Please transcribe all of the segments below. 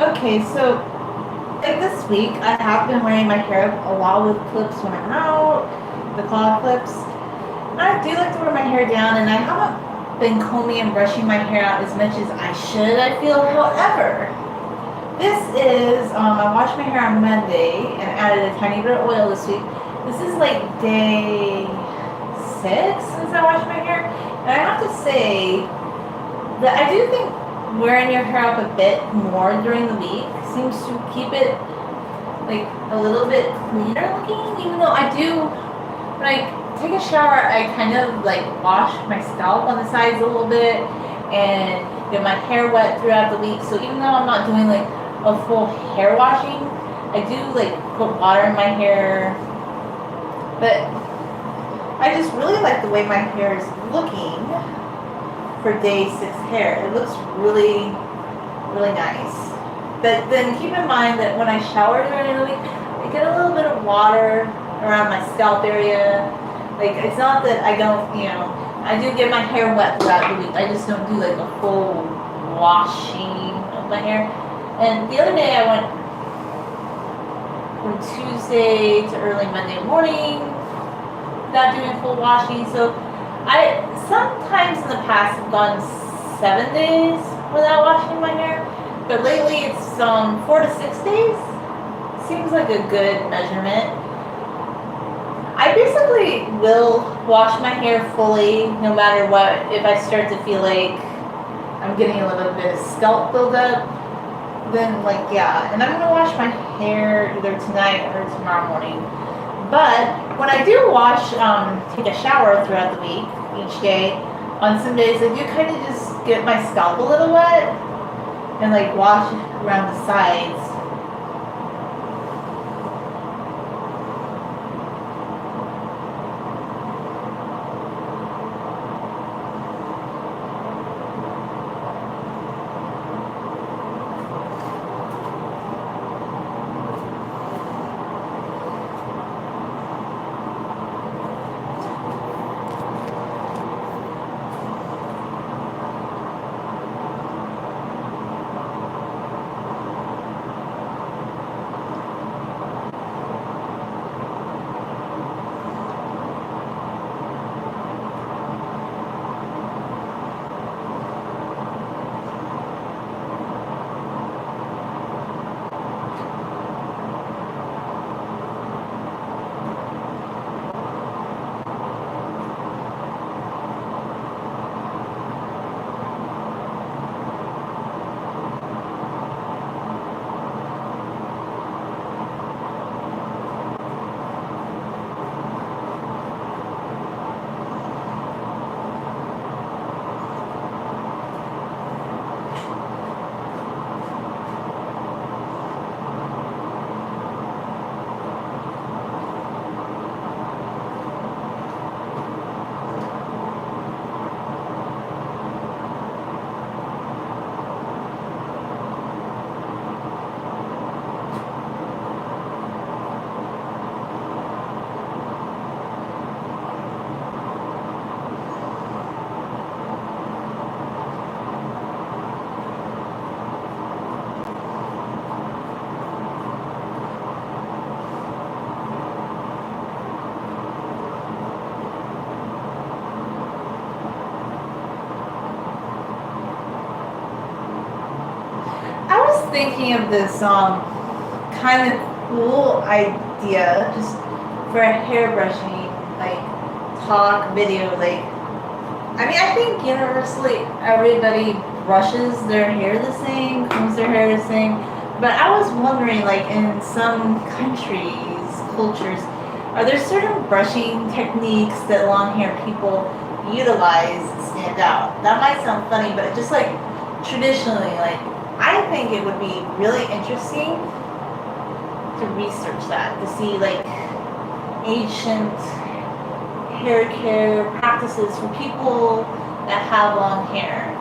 Okay, so like this week, I have been wearing my hair a lot with clips when I'm out, the claw clips. And I do like to wear my hair down, and I haven't been combing and brushing my hair out as much as I should, I feel. However, this is, I washed my hair on Monday and added a tiny bit of oil this week. This is like day 6 since I washed my hair. And I have to say that I do think wearing your hair up a bit more during the week seems to keep it like a little bit cleaner looking, even though I do, when I take a shower, I kind of like wash my scalp on the sides a little bit and get my hair wet throughout the week. So even though I'm not doing like a full hair washing, I do like put water in my hair. But I just really like the way my hair is looking for day 6 hair. It looks really, really nice. But then keep in mind that when I shower during the week, I get a little bit of water around my scalp area. Like, it's not that I don't, I do get my hair wet throughout the week. I just don't do like a full washing of my hair. And the other day I went from Tuesday to early Monday morning without doing full washing. So I sometimes in the past have gone 7 days without washing my hair, but lately it's 4 to 6 days. Seems like a good measurement. I basically will wash my hair fully no matter what. If I start to feel like I'm getting a little bit of scalp buildup, then like yeah, and I'm gonna wash my hair either tonight or tomorrow morning. But when I do wash, take a shower throughout the week, each day, on some days I do kind of just get my scalp a little wet and like wash around the sides. Thinking of this kind of cool idea just for a hair brushing like talk video. Like, I mean, I think universally everybody brushes their hair the same, combs their hair the same, but I was wondering, like, in some countries, cultures, are there certain brushing techniques that long hair people utilize that stand out? That might sound funny, but just like traditionally, like, I think it would be really interesting to research that, to see like ancient hair care practices for people that have long hair.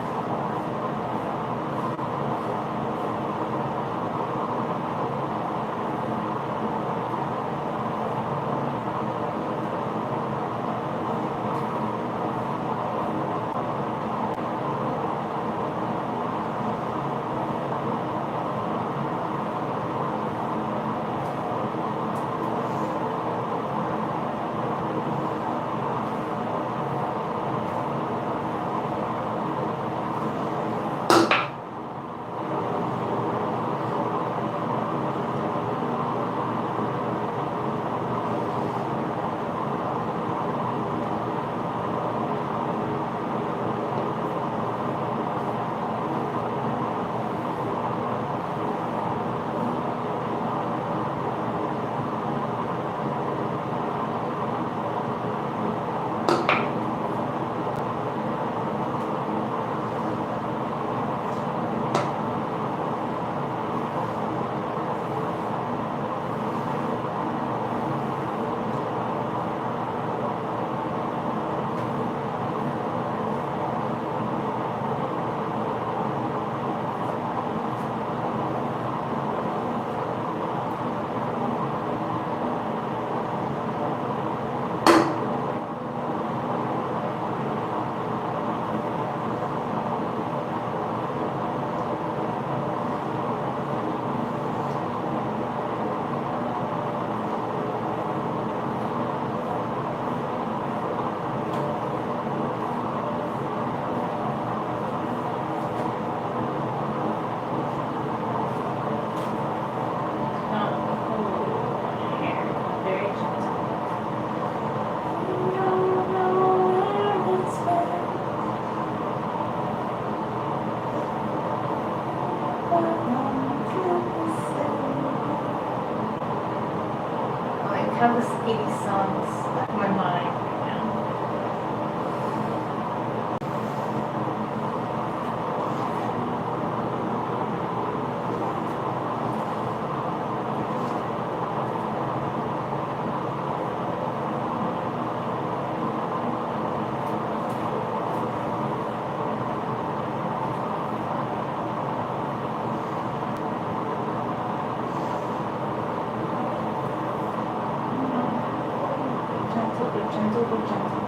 I have this 80s songs stuck in my mind right now. Gentle, but gentle.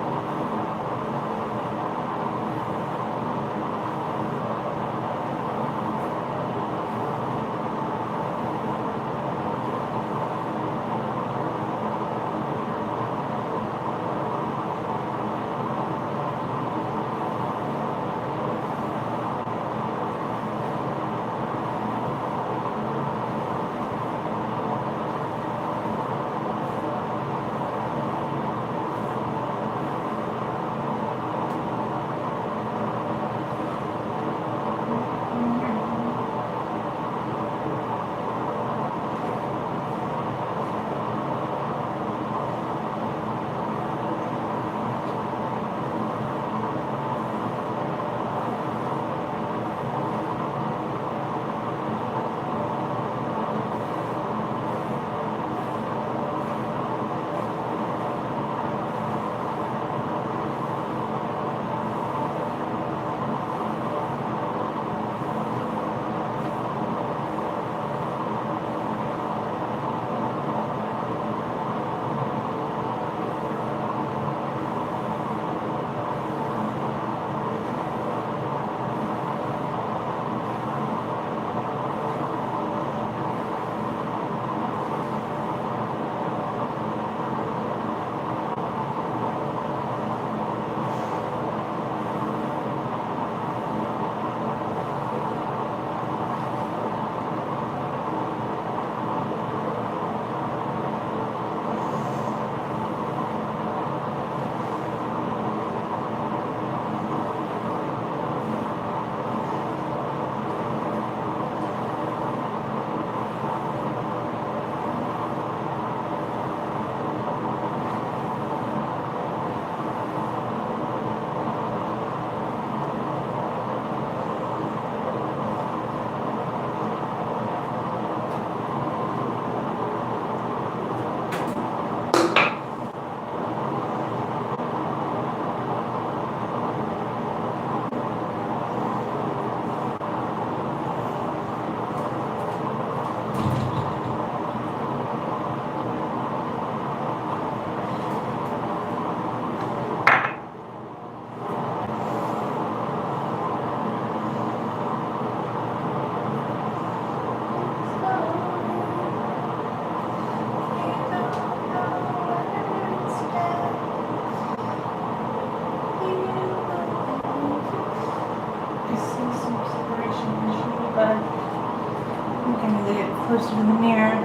Closer to the mirror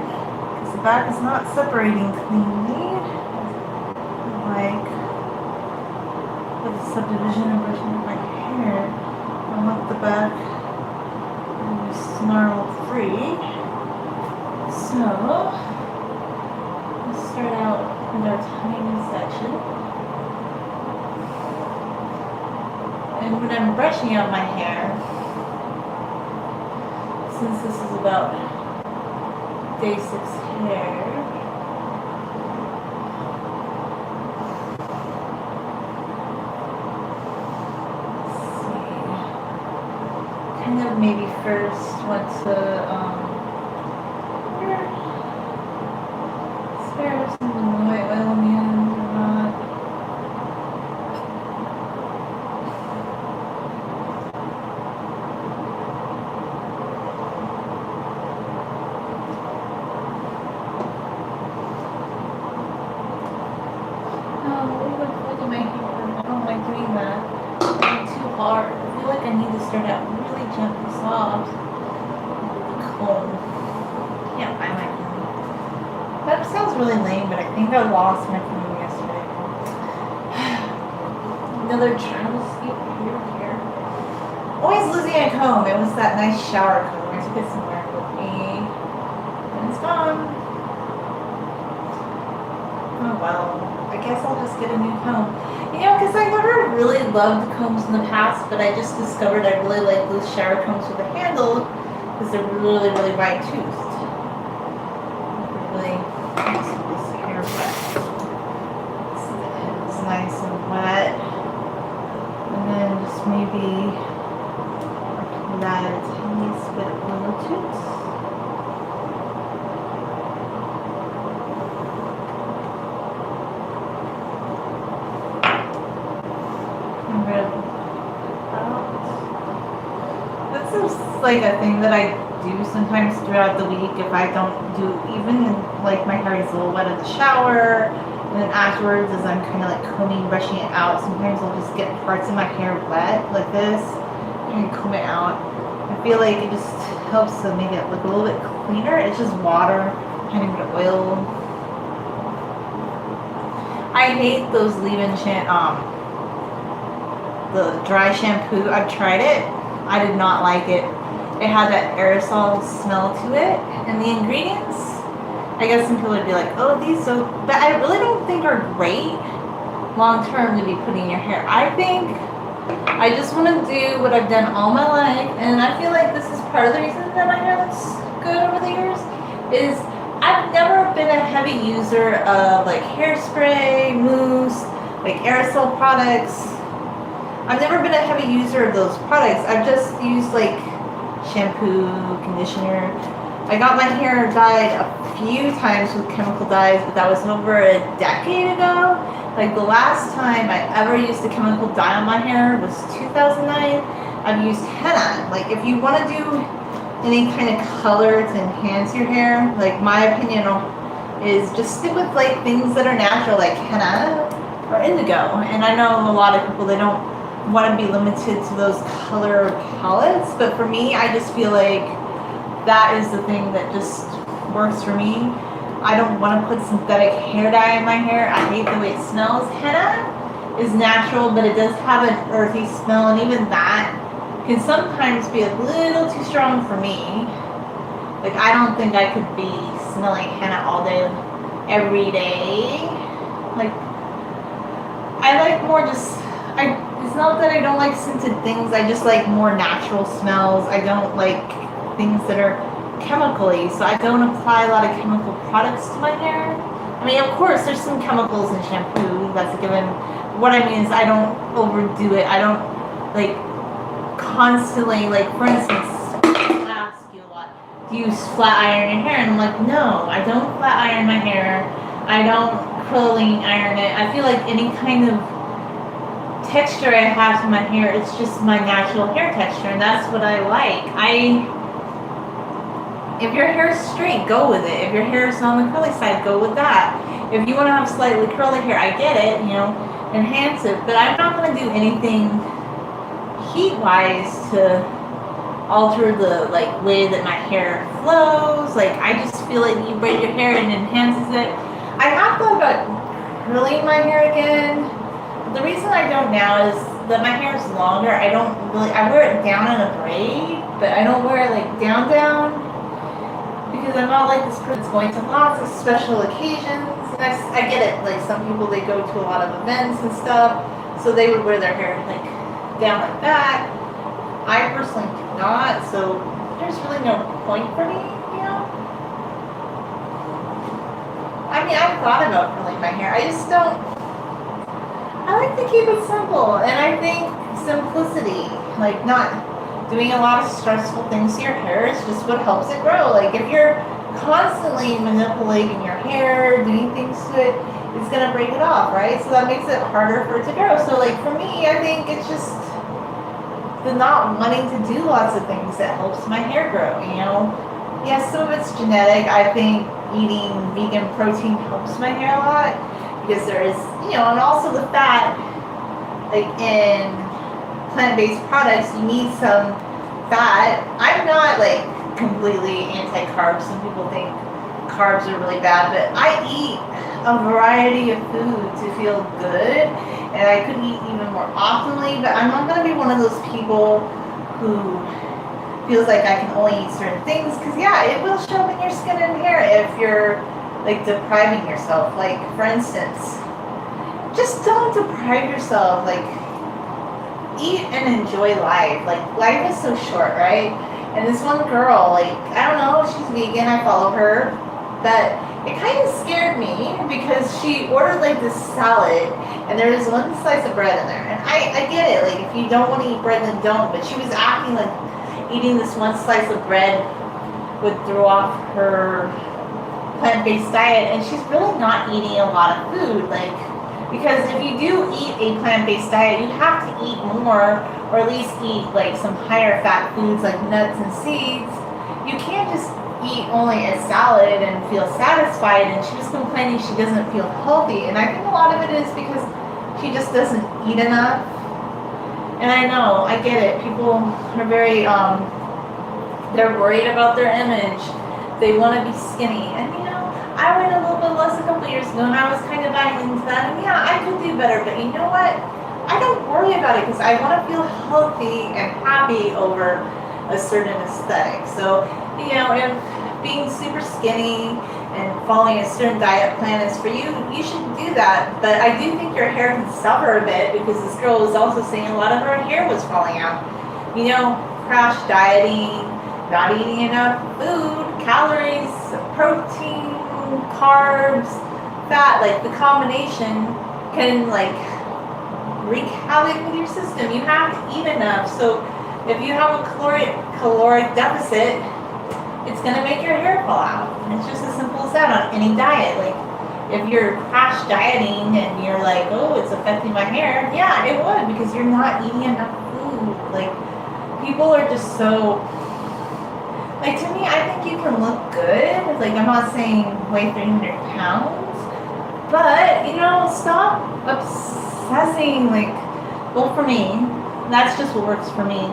because the back is not separating cleanly. Like with the subdivision and brushing of my hair, I want the back to be snarl free. So let's start out with our tiny section. And when I'm brushing out my hair, since this is about day 6 hair. Let's see. Kind of maybe first want to spare some white oil on the end or not. Hard. I feel like I need to start out really gently soft with the comb. Can't find my comb. That sounds really lame, but I think I lost my comb yesterday. Another travel escape here. Always losing a comb. It was that nice shower comb. I took kissing mark with me. And it's gone. Oh well. I guess I'll just get a new comb. You know, because I never really loved combs in the past, but I just discovered I really like those shower combs with a handle because they're really, really wide toothed. Really makes this hair wet. It's nice and wet. And then just maybe that a tiny bit of little toots. This is like a thing that I do sometimes throughout the week if I don't do, even like my hair is a little wet in the shower, and then afterwards as I'm kind of like combing, brushing it out, sometimes I'll just get parts of my hair wet like this and comb it out. I feel like it just helps to make it look a little bit cleaner. It's just water, kind of bit of oil. I hate those leave-in the dry shampoo. I've tried it. I did not like it. It had that aerosol smell to it, and the ingredients, I guess some people would be like, oh, these so, but I really don't think are great long term to be putting in your hair. I think I just want to do what I've done all my life, and I feel like this is part of the reason that my hair looks good over the years, is I've never been a heavy user of like hairspray, mousse, like aerosol products. I've never been a heavy user of those products. I've just used like shampoo, conditioner. I got my hair dyed a few times with chemical dyes, but that was over a decade ago. Like the last time I ever used a chemical dye on my hair was 2009. I've used henna. Like if you want to do any kind of color to enhance your hair, like my opinion is just stick with like things that are natural, like henna or indigo. And I know a lot of people, they don't want to be limited to those color palettes, but for me, I just feel like that is the thing that just works for me. I don't want to put synthetic hair dye in my hair. I hate the way it smells. Henna is natural, but it does have an earthy smell, and even that can sometimes be a little too strong for me. Like I don't think I could be smelling henna all day, every day. Like I like more just, it's not that I don't like scented things, I just like more natural smells. I don't like things that are chemically, so I don't apply a lot of chemical products to my hair. I mean, of course, there's some chemicals in shampoo, that's a given. What I mean is I don't overdo it. I don't like constantly, like for instance, I ask you a lot, do you flat iron your hair? And I'm like, no, I don't flat iron my hair. I don't curling iron it. I feel like any kind of texture I have to my hair, it's just my natural hair texture, and that's what I like. If your hair is straight, go with it. If your hair is on the curly side, go with that. If you want to have slightly curly hair, I get it, you know, enhance it, but I'm not going to do anything heat-wise to alter the like way that my hair flows. Like I just feel like you braid your hair and enhances it. I have thought about curling my hair again. The reason I don't now is that my hair is longer. I don't really, I wear it down in a braid, but I don't wear it like down because I'm not like this person that's going to lots of special occasions. And I get it, like some people, they go to a lot of events and stuff, so they would wear their hair like down like that. I personally do not, so there's really no point for me, you know? I mean, I've thought about curling my hair. I just don't. I like to keep it simple, and I think simplicity, like not doing a lot of stressful things to your hair, is just what helps it grow. Like if you're constantly manipulating your hair, doing things to it, it's gonna break it off, right? So that makes it harder for it to grow. So like for me, I think it's just the not wanting to do lots of things that helps my hair grow, you know? Yes, some of it's genetic. I think eating vegan protein helps my hair a lot, because there is, you know, and also the fat, like in plant-based products, you need some fat. I'm not like completely anti-carbs. Some people think carbs are really bad, but I eat a variety of food to feel good, and I could eat even more optimally, but I'm not going to be one of those people who feels like I can only eat certain things, because yeah, it will show up in your skin and hair if you're like depriving yourself. Like for instance, just don't deprive yourself. Like eat and enjoy life. Like life is so short, right? And this one girl, like I don't know, she's vegan. I follow her, but it kind of scared me because she ordered like this salad and there was one slice of bread in there. And I get it. Like if you don't want to eat bread, then don't. But she was acting like eating this one slice of bread would throw off her plant-based diet, and she's really not eating a lot of food. Like because if you do eat a plant-based diet, you have to eat more, or at least eat like some higher fat foods like nuts and seeds. You can't just eat only a salad and feel satisfied, and she was complaining she doesn't feel healthy. And I think a lot of it is because she just doesn't eat enough. And I know, I get it. People are very, they're worried about their image. They want to be skinny. And you know, I weighed a little bit less a couple years ago, and I was kind of buying into that. And yeah, I could do better, but you know what? I don't worry about it because I want to feel healthy and happy over a certain aesthetic. So, you know, if being super skinny and following a certain diet plan is for you, you should do that. But I do think your hair can suffer a bit because this girl was also saying a lot of her hair was falling out. You know, crash dieting, not eating enough food, calories, protein, carbs, fat, like the combination can like wreak havoc with your system. You have to eat enough. So if you have a caloric deficit, it's going to make your hair fall out. It's just as simple as that on any diet. Like if you're crash dieting and you're like, oh, it's affecting my hair, yeah, it would, because you're not eating enough food. Like people are just so, like to me, I think you can look good. Like I'm not saying weigh 300 pounds, but you know, stop obsessing. Like, well, for me, that's just what works for me.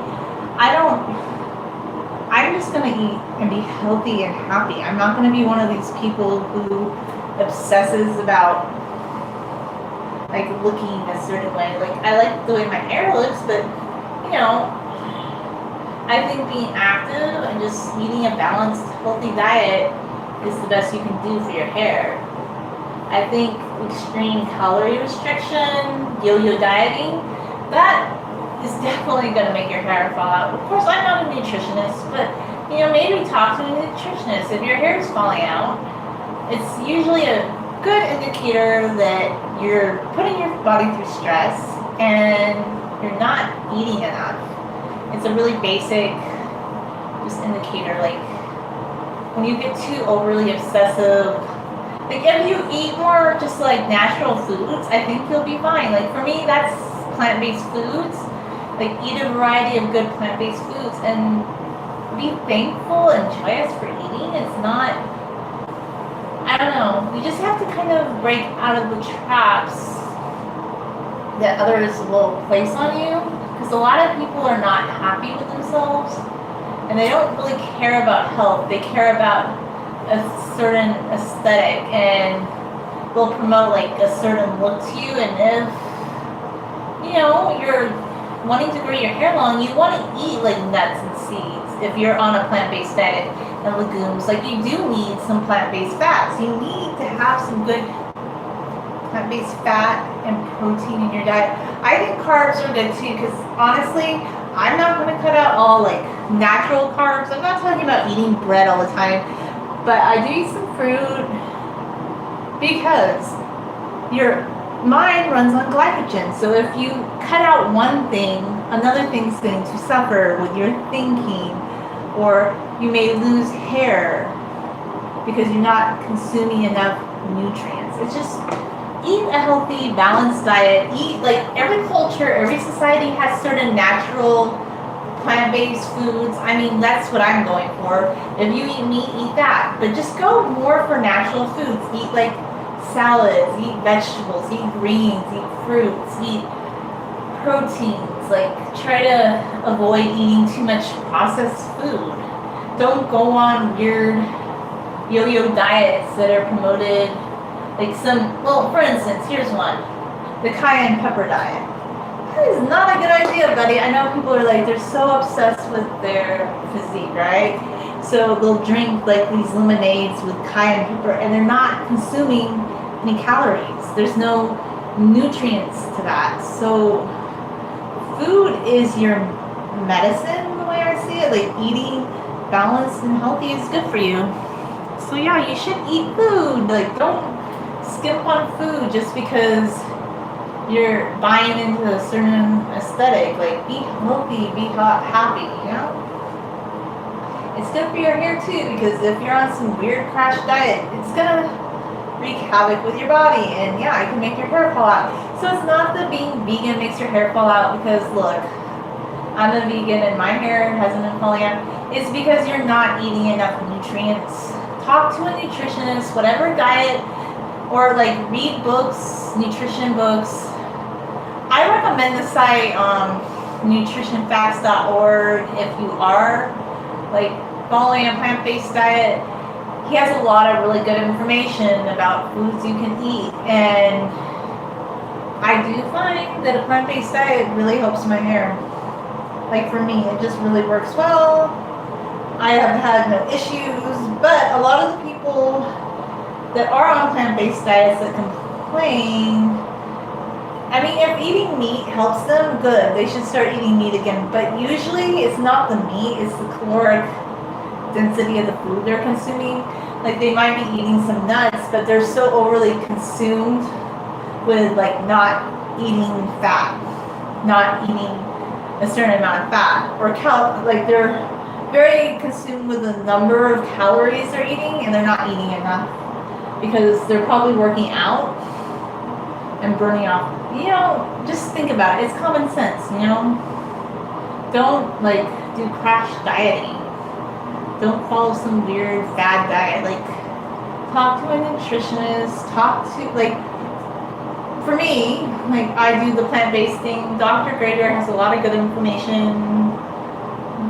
I'm just going to eat and be healthy and happy. I'm not going to be one of these people who obsesses about like looking a certain way. Like I like the way my hair looks, but you know, I think being active and just eating a balanced, healthy diet is the best you can do for your hair. I think extreme calorie restriction, yo-yo dieting, that is definitely going to make your hair fall out. Of course, I'm not a nutritionist, but you know, maybe talk to a nutritionist. If your hair is falling out, it's usually a good indicator that you're putting your body through stress and you're not eating enough. It's a really basic just indicator. Like when you get too overly obsessive, like if you eat more just like natural foods, I think you'll be fine. Like for me, that's plant-based foods. Like eat a variety of good plant-based foods and be thankful and joyous for eating. It's not, I don't know, you just have to kind of break out of the traps that others will place on you, because a lot of people are not happy with themselves and they don't really care about health. They care about a certain aesthetic and they'll promote like a certain look to you. And if you know you're wanting to grow your hair long, you want to eat like nuts and seeds. If you're on a plant-based diet and legumes, like you do need some plant-based fats. You need to have some good plant-based fat and protein in your diet. I think carbs are good too, because honestly, I'm not going to cut out all like natural carbs. I'm not talking about eating bread all the time, but I do eat some fruit because your mind runs on glycogen. So if you cut out one thing, another thing's going to suffer with your thinking, or you may lose hair because you're not consuming enough nutrients. It's just eat a healthy, balanced diet. Eat, like every culture, every society has certain natural plant-based foods. I mean, that's what I'm going for. If you eat meat, eat that. But just go more for natural foods. Eat like salads, eat vegetables, eat greens, eat fruits, eat proteins. Like try to avoid eating too much processed food. Don't go on weird yo-yo diets that are promoted. Like some, well, for instance, here's one. The cayenne pepper diet. That is not a good idea, buddy. I know people are like, they're so obsessed with their physique, right? So they'll drink like these lemonades with cayenne pepper and they're not consuming any calories. There's no nutrients to that. So food is your medicine, the way I see it. Like eating balanced and healthy is good for you. So yeah, you should eat food. Like don't skimp on food just because you're buying into a certain aesthetic. Like be healthy, be happy, you know? It's good for your hair too, because if you're on some weird crash diet, it's gonna wreak havoc with your body, and yeah, it can make your hair fall out. So it's not that being vegan makes your hair fall out, because look, I'm a vegan and my hair hasn't been falling out. It's because you're not eating enough nutrients. Talk to a nutritionist, whatever diet, or like read books, nutrition books. I recommend the site nutritionfacts.org if you are like following a plant-based diet. He has a lot of really good information about foods you can eat, and I do find that a plant-based diet really helps my hair. Like for me, it just really works well. I have had no issues, but a lot of the people that are on plant-based diets that complain, I mean, if eating meat helps them, good. They should start eating meat again. But usually it's not the meat, it's the caloric density of the food they're consuming. Like they might be eating some nuts, but they're so overly consumed with like not eating fat, not eating a certain amount of fat, or like they're very consumed with the number of calories they're eating, and they're not eating enough because they're probably working out and burning off. You know, just think about it. It's common sense, you know? Don't, like, do crash dieting. Don't follow some weird fad diet. Like, talk to a nutritionist. Talk to, like, for me, like, I do the plant-based thing. Dr. Grader has a lot of good information.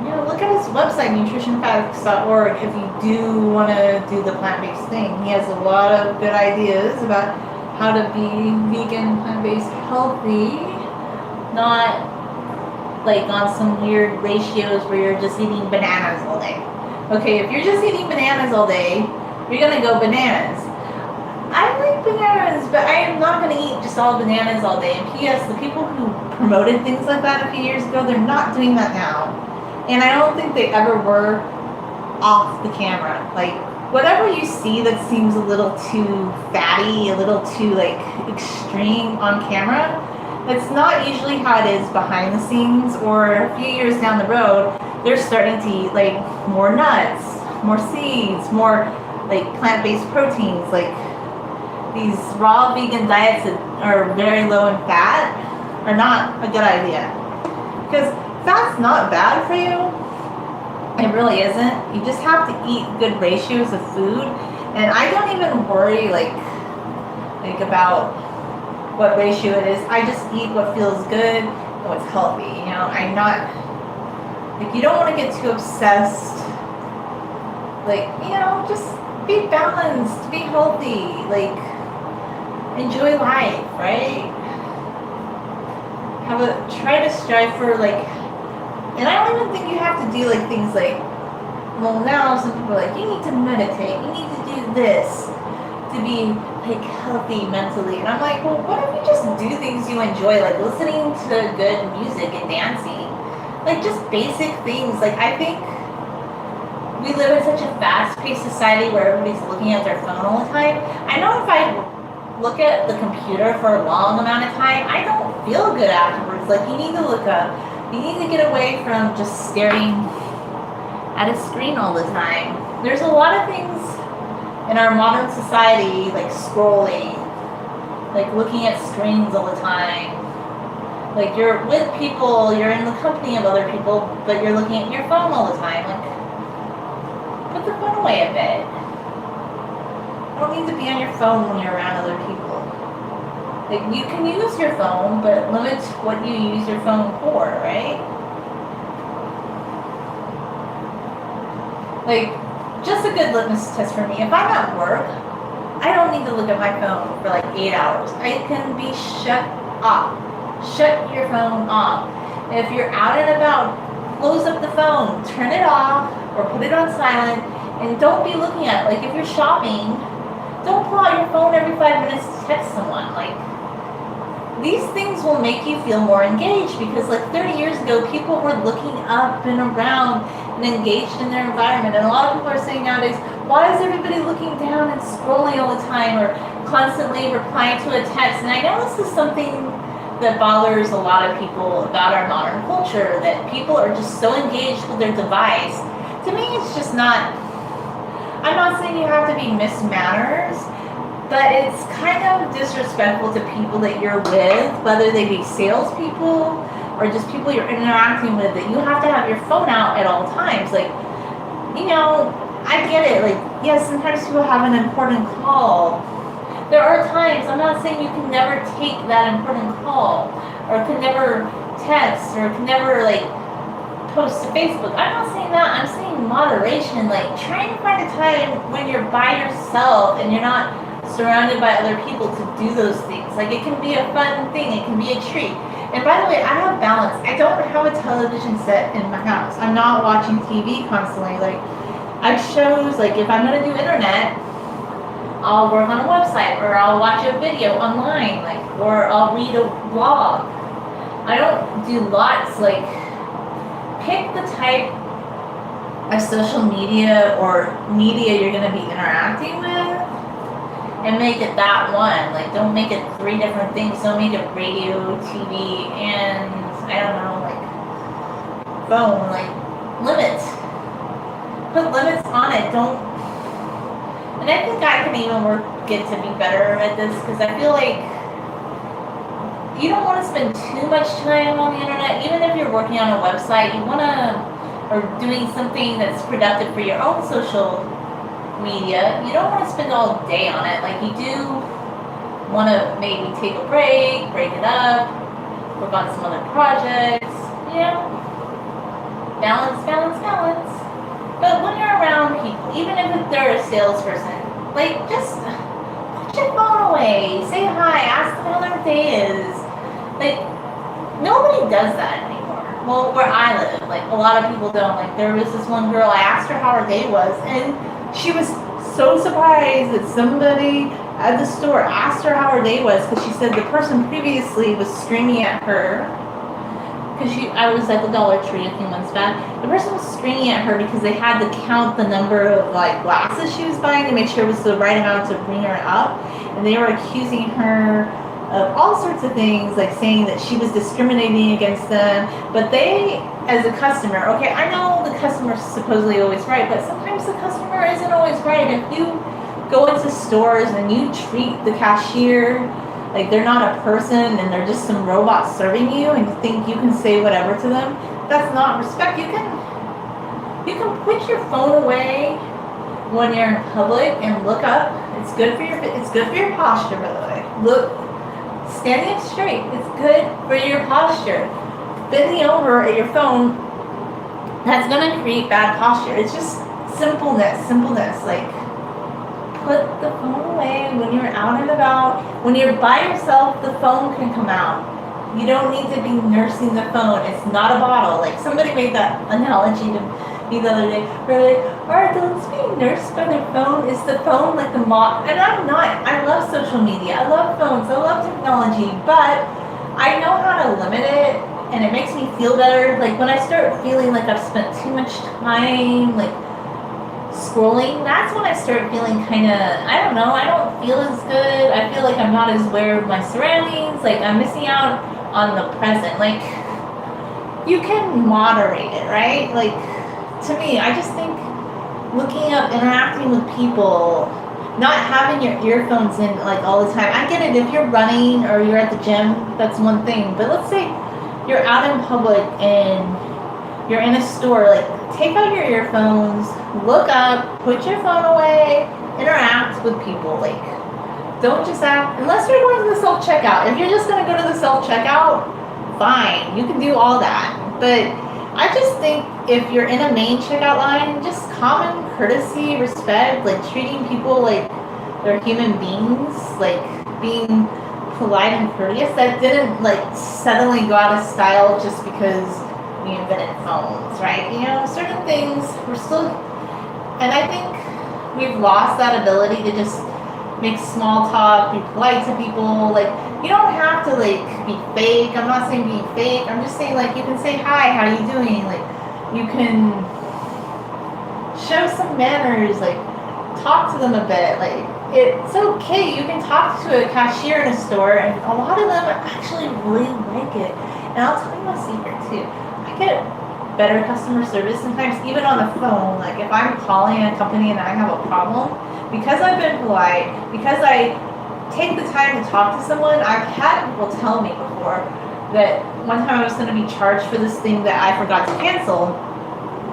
You know, look at his website, nutritionfacts.org, if you do want to do the plant-based thing. He has a lot of good ideas about how to be vegan, plant-based, healthy, not like on some weird ratios where you're just eating bananas all day. Okay, if you're just eating bananas all day, you're gonna go bananas. I like bananas, but I am not gonna eat just all bananas all day. And P.S., the people who promoted things like that a few years ago, they're not doing that now. And I don't think they ever were off the camera. Like, whatever you see that seems a little too fatty, a little too like extreme on camera, that's not usually how it is behind the scenes, or a few years down the road, they're starting to eat like more nuts, more seeds, more like plant-based proteins. Like these raw vegan diets that are very low in fat are not a good idea, because fat's not bad for you. It really isn't. You just have to eat good ratios of food, and I don't even worry like about what ratio it is. I just eat what feels good and what's healthy. You know, I'm not like, you don't want to get too obsessed. Like, you know, just be balanced, be healthy, like enjoy life, right? Try to strive for like. And I don't even think you have to do like things like, well, now some people are like, you need to meditate, you need to do this to be like healthy mentally. And I'm like, well, what if you just do things you enjoy, like listening to good music and dancing? Like just basic things. Like I think we live in such a fast-paced society where everybody's looking at their phone all the time. I know if I look at the computer for a long amount of time, I don't feel good afterwards. Like you need to look up. You need to get away from just staring at a screen all the time. There's a lot of things in our modern society, like scrolling, like looking at screens all the time. Like you're with people, you're in the company of other people, but you're looking at your phone all the time. Like, put the phone away a bit. You don't need to be on your phone when you're around other people. Like, you can use your phone, but limit what you use your phone for, right? Like, just a good litmus test for me. If I'm at work, I don't need to look at my phone for like 8 hours. I can be shut Shut your phone off. If you're out and about, close up the phone, turn it off, or put it on silent, and don't be looking at it. Like, if you're shopping, don't pull out your phone every 5 minutes to text someone. Like, these things will make you feel more engaged, because like 30 years ago, people were looking up and around and engaged in their environment. And a lot of people are saying nowadays, why is everybody looking down and scrolling all the time, or constantly replying to a text? And I know this is something that bothers a lot of people about our modern culture, that people are just so engaged with their device. To me, it's just not, I'm not saying you have to be mismanners, but it's kind of disrespectful to people that you're with, whether they be salespeople or just people you're interacting with, that you have to have your phone out at all times. Like, you know, I get it. Like, yes, sometimes people have an important call. There are times, I'm not saying you can never take that important call, or can never text, or can never, like, post to Facebook. I'm not saying that. I'm saying moderation. Like, trying to find a time when you're by yourself and you're not surrounded by other people to do those things. Like, it can be a fun thing. It can be a treat. And by the way, I have balance. I don't have a television set in my house. I'm not watching TV constantly. Like, I chose, like, if I'm going to do internet, I'll work on a website, or I'll watch a video online, like, or I'll read a blog. I don't do lots. Like, pick the type of social media or media you're going to be interacting with, and make it that one. Like, don't make it 3 different things. Don't make it radio, TV, and I don't know, like, phone. Like, limits. Put limits on it. Don't. And I think I can even get to be better at this, because I feel like you don't want to spend too much time on the internet. Even if you're working on a website, you want to, or doing something that's productive for your own social media, you don't want to spend all day on it. Like, you do want to maybe take a break it up, work on some other projects, you know, balance. But when you're around people, even if they're a salesperson, like, just put your phone away, say hi, ask them how their day is. Like, nobody does that anymore. Well, where I live, like, a lot of people don't. Like, there was this one girl, I asked her how her day was, and she was so surprised that somebody at the store asked her how her day was, because she said the person previously was screaming at her, because I was at the Dollar Tree a few months back. The person was screaming at her because they had to count the number of, like, glasses she was buying to make sure it was the right amount to bring her up, and they were accusing her of all sorts of things, like saying that she was discriminating against them. But they, as a customer, okay, I know the customer's supposedly always right, but sometimes the customer isn't always right. If you go into stores and you treat the cashier like they're not a person and they're just some robot serving you, and you think you can say whatever to them, that's not respect. You can put your phone away when you're in public and look up. It's good for your posture, by the way. Look, standing up straight, it's good for your posture. Bending over at your phone, that's gonna create bad posture. It's just simpleness. Like, put the phone away when you're out and about. When you're by yourself, the phone can come out. You don't need to be nursing the phone. It's not a bottle. Like, somebody made that analogy to me the other day. They're like, are adults being nursed by their phone? Is the phone like the moth? And I'm not. I love social media. I love phones. I love technology. But I know how to limit it, and it makes me feel better. Like, when I start feeling like I've spent too much time, like, scrolling, that's when I start feeling kind of, I don't know, I don't feel as good. I feel like I'm not as aware of my surroundings. Like, I'm missing out on the present. Like, you can moderate it, right? Like, to me, I just think looking up, interacting with people, not having your earphones in, like, all the time. I get it, if you're running or you're at the gym, that's one thing. But let's say you're out in public and you're in a store, like, take out your earphones, look up, put your phone away, interact with people. Like, don't just act, unless you're going to the self-checkout. If you're just going to go to the self-checkout, fine, you can do all that. But I just think if you're in a main checkout line, just common courtesy, respect, like treating people like they're human beings, like being polite and courteous, that didn't like suddenly go out of style just because we invented phones, right? You know, certain things we're still, and I think we've lost that ability to just make small talk, be polite to people. Like, you don't have to like be fake. I'm not saying be fake. I'm just saying like you can say hi, how are you doing? Like, you can show some manners, like talk to them a bit. Like, it's okay. You can talk to a cashier in a store, and a lot of them actually really like it. And I'll tell you a secret too. I get better customer service sometimes, even on the phone. Like if I'm calling a company and I have a problem, because I've been polite, because I take the time to talk to someone. I've had people tell me before that one time I was going to be charged for this thing that I forgot to cancel,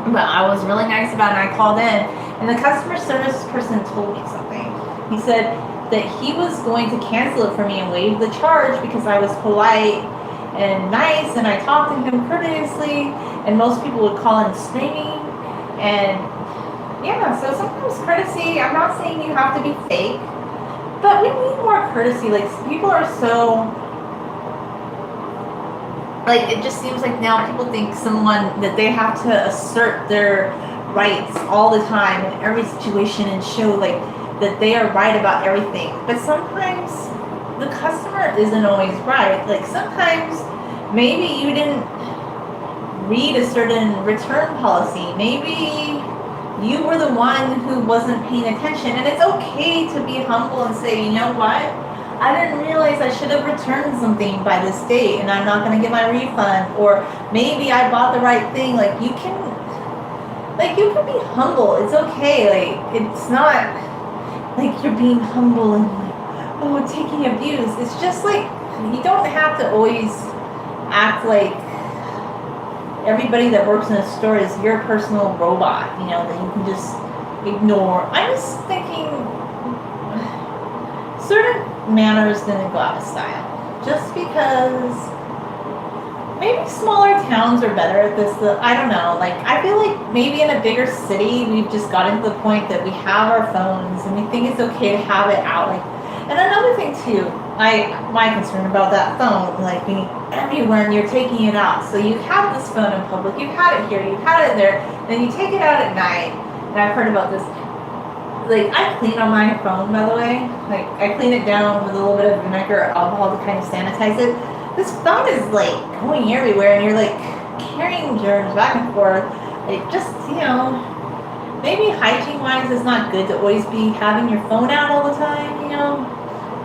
but I was really nice about it, and I called in, and the customer service person told me something. He said that he was going to cancel it for me and waive the charge because I was polite and nice, and I talked to him courteously, and most people would call in screaming. And yeah, so sometimes courtesy, I'm not saying you have to be fake, but we need more courtesy. Like, people are so, like, it just seems like now people think someone, that they have to assert their rights all the time in every situation and show like that they are right about everything. But sometimes the customer isn't always right. Like, sometimes maybe you didn't read a certain return policy. Maybe you were the one who wasn't paying attention, and it's okay to be humble and say, you know what? I didn't realize I should have returned something by this date, and I'm not going to get my refund. Or maybe I bought the right thing. Like, you can be humble. It's okay. Like, it's not like you're being humble and like, oh, taking abuse. It's just like, you don't have to always act like everybody that works in a store is your personal robot, you know, that you can just ignore. I'm just thinking certain manners didn't go out of style. Just because maybe smaller towns are better at this. I don't know. Like, I feel like maybe in a bigger city, we've just gotten to the point that we have our phones and we think it's okay to have it out. Like, and another thing too, my concern about that phone, like being everywhere and you're taking it out. So you have this phone in public, you've had it here, you've had it there, then you take it out at night. And I've heard about this. Like, I clean on my phone, by the way. Like, I clean it down with a little bit of vinegar or alcohol to kind of sanitize it. This phone is like going everywhere, and you're like carrying germs back and forth. Like, just, you know, maybe hygiene-wise, it's not good to always be having your phone out all the time, you know,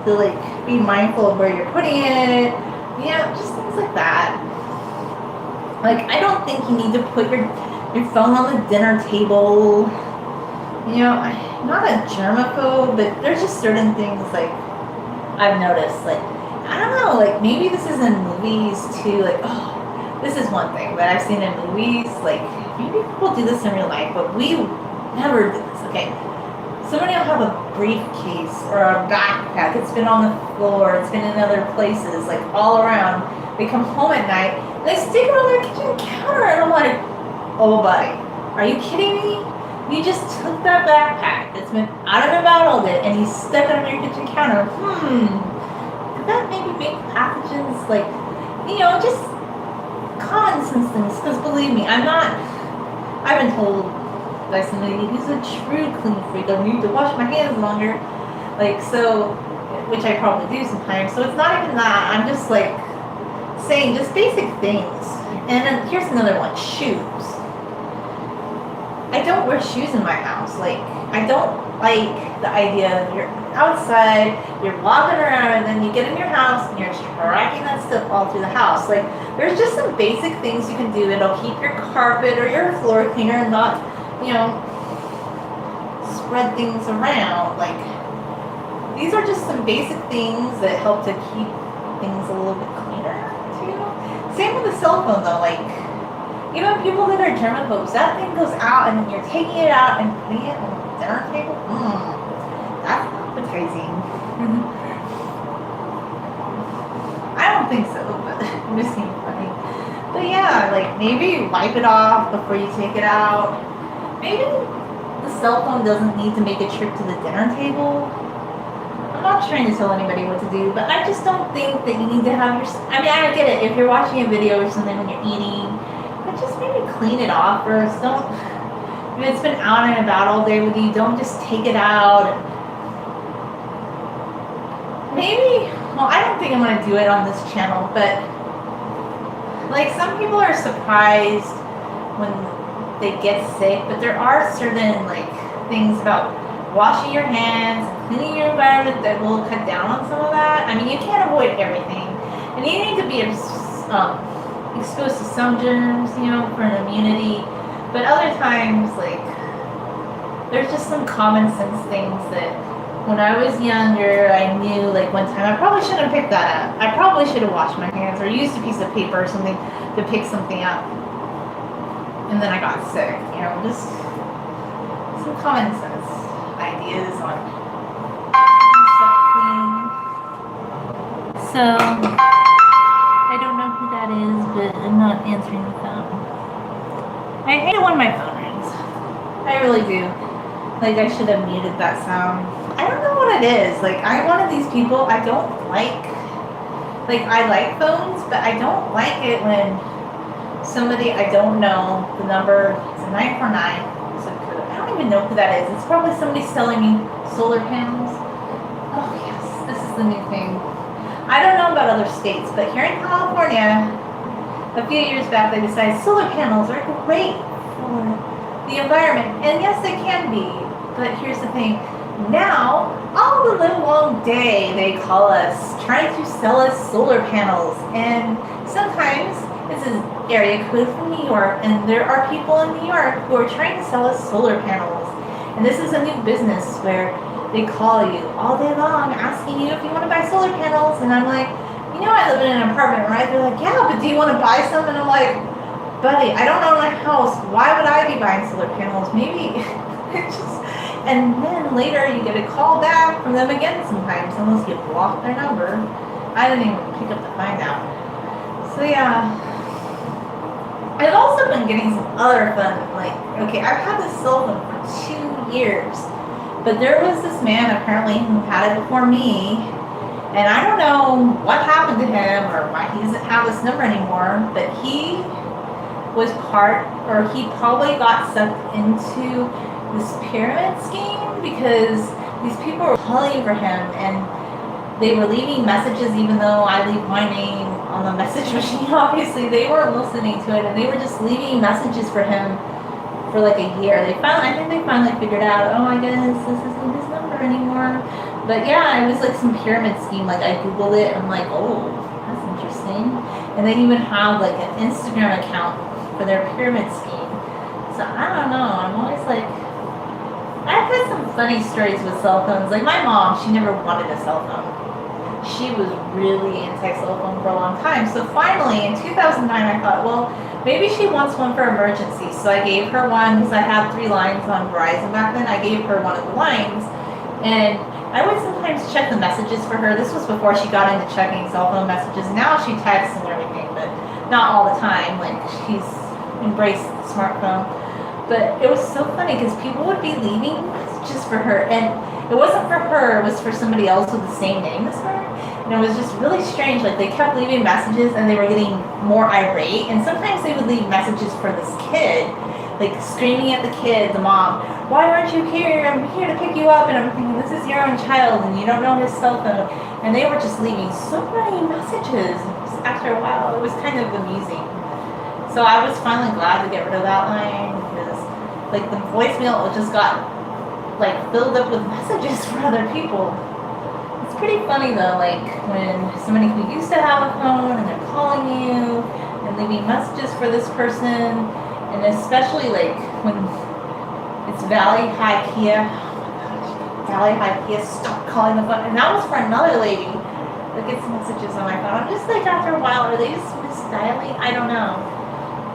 to like be mindful of where you're putting it. Yeah, just things like that. Like, I don't think you need to put your phone on the dinner table. You know, I'm not a germaphobe, but there's just certain things like I've noticed. Like, I don't know, like maybe this is in movies too. Like, oh, this is one thing that I've seen in movies. Like, maybe people do this in real life, but we never do this. Okay, somebody will have a briefcase or a backpack. It's been on the floor. It's been in other places, like all around. They come home at night and they stick it on their kitchen counter, and I'm like, oh, buddy, are you kidding me? You just took that backpack that's been out and about all day and you stuck it on your kitchen counter. Could that maybe make pathogens, like, you know, just common sense things? Because believe me, I've been told by somebody who's a true clean freak, I need to wash my hands longer. Like, so, which I probably do sometimes. So it's not even that. I'm just like saying just basic things. And then here's another one, shoes. I don't wear shoes in my house. Like, I don't like the idea of you're outside, you're walking around, and then you get in your house and you're dragging that stuff all through the house. Like, there's just some basic things you can do that'll keep your carpet or your floor cleaner and not, you know, spread things around. Like, these are just some basic things that help to keep things a little bit cleaner too. Same with the cell phone though. Like, you know, people that are germaphobes, that thing goes out and then you're taking it out and putting it on the dinner table. That's appetizing. I don't think so, but I'm just being funny. But yeah, like maybe wipe it off before you take it out. Maybe the cell phone doesn't need to make a trip to the dinner table. I'm not trying to tell anybody what to do, but I just don't think that you need to have your. I mean, I get it. If you're watching a video or something when you're eating, but just maybe clean it off first. Don't. If it's been out and about all day with you, don't just take it out. Maybe. Well, I don't think I'm gonna do it on this channel, but like some people are surprised when they get sick, but there are certain like things about washing your hands, cleaning your environment that will cut down on some of that. I mean, you can't avoid everything, and you need to be exposed to some germs, you know, for an immunity. But other times, like, there's just some common sense things that when I was younger, I knew, like, one time I probably shouldn't have picked that up. I probably should have washed my hands or used a piece of paper or something to pick something up. And then I got sick, you know, just some common sense ideas on keeping stuff clean. So, I don't know who that is, but I'm not answering the phone. I hate it when my phone rings. I really do. Like, I should have muted that sound. I don't know what it is. Like, I'm one of these people, I don't like I like phones, but I don't like it when somebody I don't know, the number is a 949. So I don't even know who that is. It's probably somebody selling me solar panels. Oh, yes, this is the new thing. I don't know about other states, but here in California, a few years back, they decided solar panels are great for the environment. And yes, they can be. But here's the thing. Now, all the live long day, they call us, trying to sell us solar panels. And sometimes, this is area code from New York, and there are people in New York who are trying to sell us solar panels. And this is a new business where they call you all day long asking you if you want to buy solar panels. And I'm like, you know, I live in an apartment, right? They're like, yeah, but do you want to buy some? And I'm like, buddy, I don't own a house. Why would I be buying solar panels? Maybe it's just. And then later you get a call back from them again sometimes, unless you block their number. I didn't even pick up to find out. So yeah. I've also been getting some other fun, like, okay, I've had this cell phone for 2 years, but there was this man apparently who had it before me, and I don't know what happened to him or why he doesn't have this number anymore, but he was he probably got sucked into this pyramid scheme because these people were calling for him and they were leaving messages even though I leave my name on the message machine. Obviously they weren't listening to it and they were just leaving messages for him for like a year. I think they finally figured out, oh my goodness, this isn't his number anymore. But yeah, it was like some pyramid scheme. Like I googled it and I'm like, oh, that's interesting. And they even have like an Instagram account for their pyramid scheme. So I don't know, I'm always like, I've had some funny stories with cell phones. Like my mom, she never wanted a cell phone. She was really anti-cell phone for a long time. So finally, in 2009, I thought, well, maybe she wants one for emergency. So I gave her one because I had 3 lines on Verizon back then. I gave her one of the lines. And I would sometimes check the messages for her. This was before she got into checking cell phone messages. Now she texts and everything, but not all the time. Like she's embraced the smartphone. But it was so funny because people would be leaving messages for her, and it wasn't for her, it was for somebody else with the same name as her. And it was just really strange. Like they kept leaving messages and they were getting more irate, and sometimes they would leave messages for this kid, like screaming at the kid, the mom, why aren't you here? I'm here to pick you up. And I'm thinking, this is your own child and you don't know his cell phone. And they were just leaving so many messages. After a while, it was kind of amusing. So I was finally glad to get rid of that line because like the voicemail just got like filled up with messages for other people. It's pretty funny though, like when somebody who used to have a phone and they're calling you and leaving messages for this person, and especially like when it's Valley High Kia. Oh my gosh, Valley High Kia, stop calling the phone. And that was for another lady that gets messages on my phone. I'm just like, after a while, are they just misdialing? I don't know.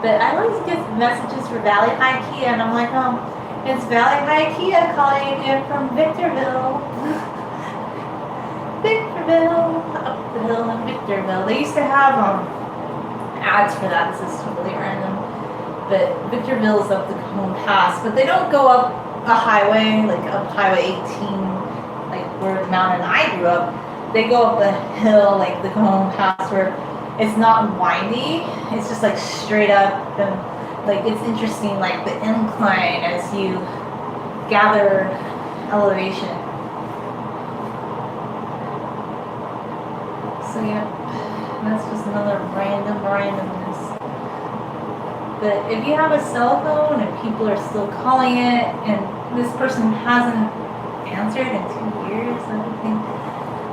But I always get messages for Valley High Kia, and I'm like, oh, it's Valley High Kia calling you from Victorville. Victorville, up the hill in Victorville. They used to have ads for that. This is totally random. But Victorville is up the Cajon Pass, but they don't go up a highway, like up Highway 18, like where the mountain I grew up, they go up a hill, like the Cajon Pass, where it's not windy. It's just like straight up, and like it's interesting, like the incline as you gather elevation. So yeah, that's just another randomness. But if you have a cell phone and people are still calling it, and this person hasn't answered in 2 years, I think.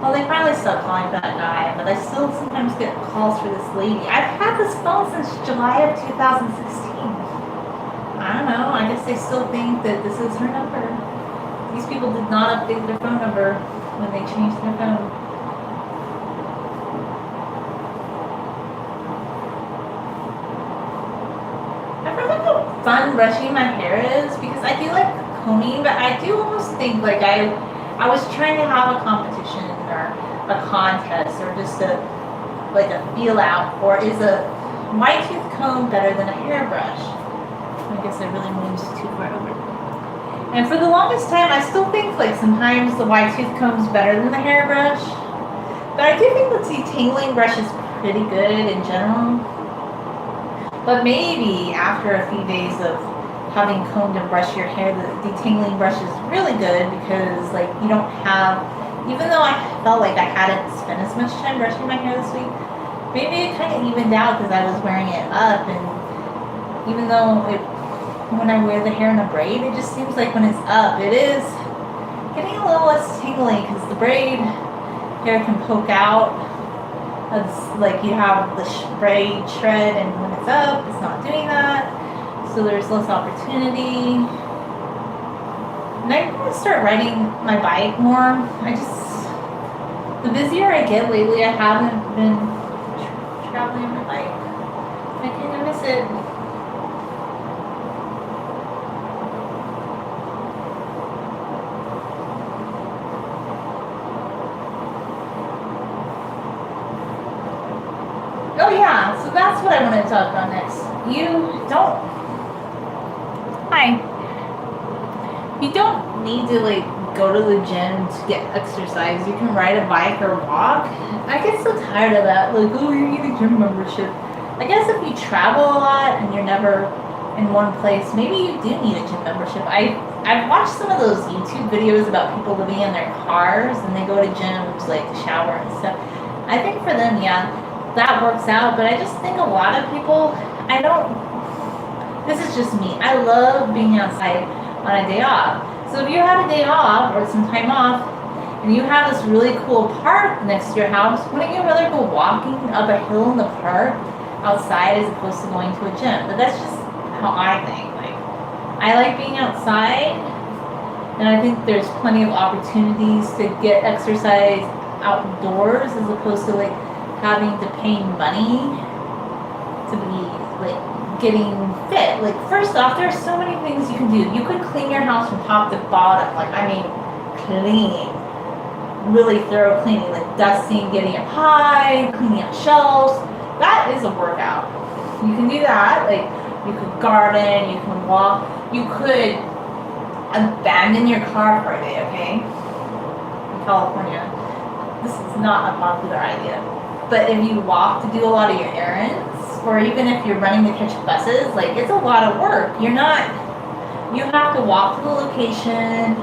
Well, they finally stopped calling that guy, but I still sometimes get calls for this lady. I've had this phone since July of 2016. I don't know. I guess they still think that this is her number. These people did not update their phone number when they changed their phone. Fun brushing my hair is because I do like combing, but I do almost think like I was trying to have a competition or a contest or just a feel out, or is a wide tooth comb better than a hairbrush? I guess I really moved too far over. And for the longest time, I still think like sometimes the wide tooth comb is better than the hairbrush, but I do think the detangling brush is pretty good in general. But maybe after a few days of having combed and brushed your hair, the detangling brush is really good because like you don't have, even though I felt like I hadn't spent as much time brushing my hair this week, maybe it kind of evened out because I was wearing it up, and even though when I wear the hair in a braid, it just seems like when it's up, it is getting a little less tingly because the braid hair can poke out. It's like you have the braid shred, and when it's up, it's not doing that. So there's less opportunity. And I'm going to start riding my bike more. The busier I get lately, I haven't been traveling on my bike. I kind of miss it. Oh yeah, so that's what I want to talk about next. You don't need to like go to the gym to get exercise. You can ride a bike or walk. I get so tired of that. Like, oh, you need a gym membership. I guess if you travel a lot and you're never in one place, maybe you do need a gym membership. I've watched some of those YouTube videos about people living in their cars and they go to gyms like to shower and stuff. I think for them, yeah, that works out, but I just think a lot of people, this is just me, I love being outside on a day off. So if you have a day off or some time off and you have this really cool park next to your house, wouldn't you rather go walking up a hill in the park outside as opposed to going to a gym? But that's just how I think. Like, I like being outside, and I think there's plenty of opportunities to get exercise outdoors as opposed to like having to pay money to be like getting fit. Like, first off, there's so many things you can do. You could clean your house from top to bottom. Like, I mean, cleaning, really thorough cleaning, like dusting, getting it high, cleaning up shelves. That is a workout. You can do that. Like, you could garden, you can walk, you could abandon your car for a day, okay? In California, this is not a popular idea. But if you walk to do a lot of your errands, or even if you're running to catch buses, like, it's a lot of work. You have to walk to the location,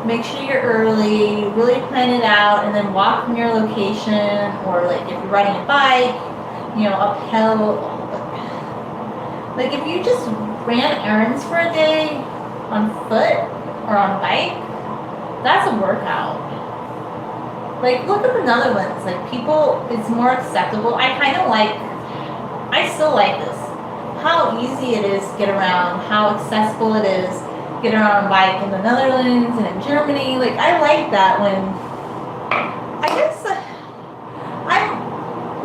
make sure you're early, really plan it out, and then walk from your location, or like if you're riding a bike, uphill. Like, if you just ran errands for a day on foot or on bike, that's a workout. Like, look at the Netherlands. Like, people, it's more acceptable. I still like this. How easy it is to get around, how accessible it is to get around on bike in the Netherlands and in Germany. Like, I like that when, I guess I'm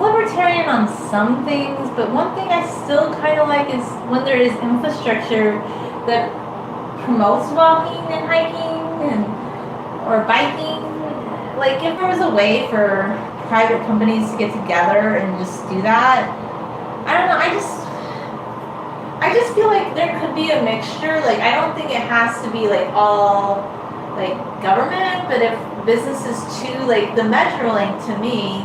libertarian on some things, but one thing I still kind of like is when there is infrastructure that promotes walking and hiking or biking. Like, if there was a way for private companies to get together and just do that, I don't know, I just feel like there could be a mixture. Like, I don't think it has to be like all like government, but if business is too, like the Metrolink to me,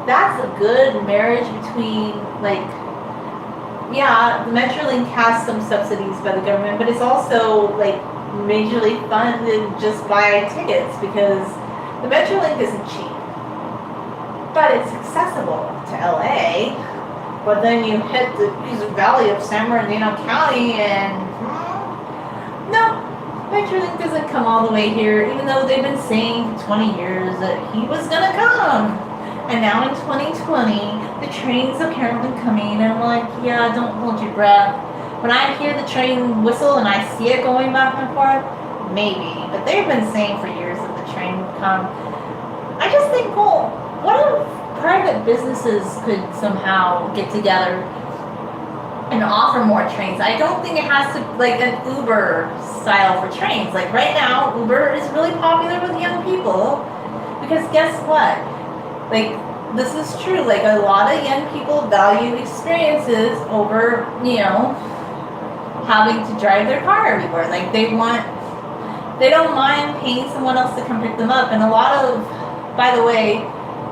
that's a good marriage between like, yeah, the Metrolink has some subsidies by the government, but it's also like majorly funded just by tickets because the Metrolink isn't cheap. But it's accessible to LA. But then you hit the valley of San Bernardino County and no, Metrolink doesn't come all the way here, even though they've been saying for 20 years that he was gonna come. And now in 2020, the train's apparently coming, and I'm like, yeah, don't hold your breath. When I hear the train whistle and I see it going back and forth, maybe. But they've been saying for years that the train would come. I just think, well, what if private businesses could somehow get together and offer more trains? I don't think it has to like an Uber style for trains. Like right now, Uber is really popular with young people because guess what? Like this is true. Like a lot of young people value experiences over, having to drive their car everywhere. Like they don't mind paying someone else to come pick them up. And a lot of, by the way,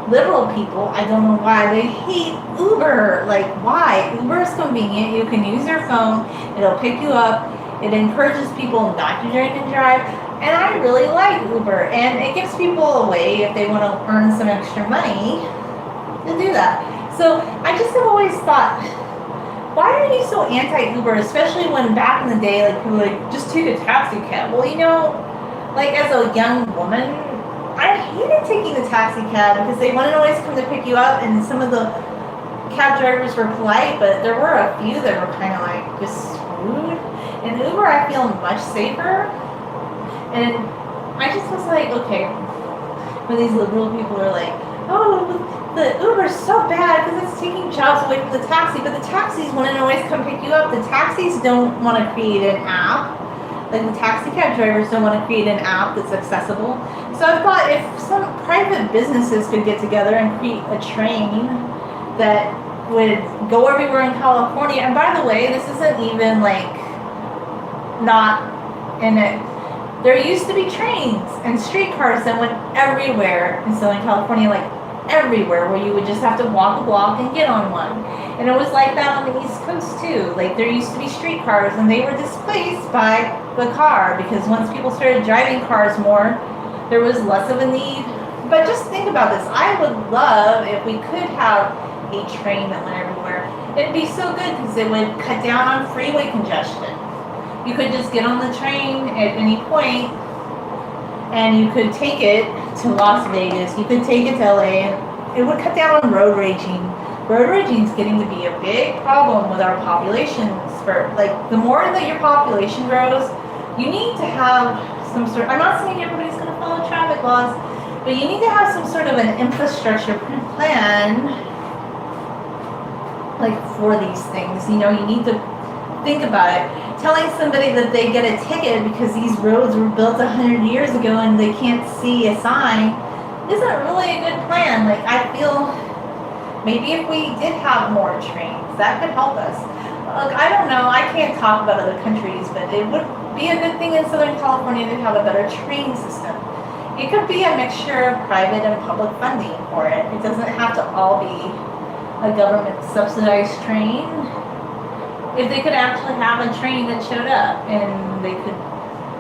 liberal people, I don't know why, they hate Uber. Like, why? Uber is convenient. You can use your phone. It'll pick you up. It encourages people not to drink and drive. And I really like Uber. And it gives people a way, if they want to earn some extra money, to do that. So I just have always thought, why are you so anti-Uber? Especially when back in the day, like, people like, just take a taxi cab. Well, like as a young woman, I hated taking the taxi cab because they wouldn't always come to pick you up, and some of the cab drivers were polite, but there were a few that were kind of like just rude. In Uber, I feel much safer, and I just was like, okay, when these liberal people are like, oh, the Uber's so bad because it's taking jobs away from the taxi, but the taxis wouldn't always come pick you up. The taxis don't want to create an app. Like the taxi cab drivers don't want to create an app that's accessible. So I thought if some private businesses could get together and create a train that would go everywhere in California. And by the way, this isn't even like not in it. There used to be trains and streetcars that went everywhere in Southern California, like everywhere, where you would just have to walk a block and get on one. And it was like that on the East Coast too. Like there used to be streetcars and they were displaced by the car because once people started driving cars more, there was less of a need. But just think about this. I would love if we could have a train that went everywhere. It'd be so good because it would cut down on freeway congestion. You could just get on the train at any point and you could take it to Las Vegas. You could take it to LA and it would cut down on road raging. Road raging is getting to be a big problem with our population spurt. Like the more that your population grows, you need to have some sort, I'm not saying everybody's going to follow traffic laws, but you need to have some sort of an infrastructure plan like for these things. You need to think about it. Telling somebody that they get a ticket because these roads were built 100 years ago and they can't see a sign isn't really a good plan. Like I feel maybe if we did have more trains, that could help us. Look, I don't know. I can't talk about other countries, but it would be a good thing in Southern California to have a better train system. It could be a mixture of private and public funding for it. It doesn't have to all be a government subsidized train. If they could actually have a train that showed up and they could,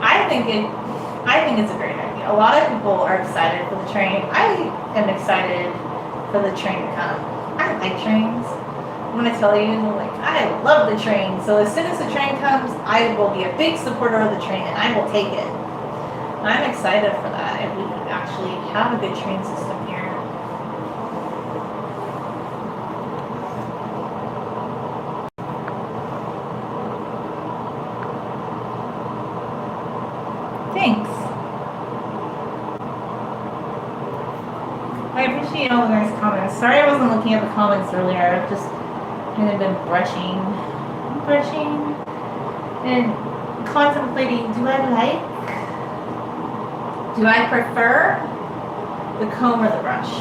I think it's a great idea. A lot of people are excited for the train. I am excited for the train to come. I like trains. I'm going to tell you, like, I love the train. So as soon as the train comes, I will be a big supporter of the train and I will take it. I'm excited for that if we could actually have a good train system here. Thanks. I appreciate all the nice comments. Sorry I wasn't looking at the comments earlier. I've just kind of been brushing and contemplating, do I prefer the comb or the brush?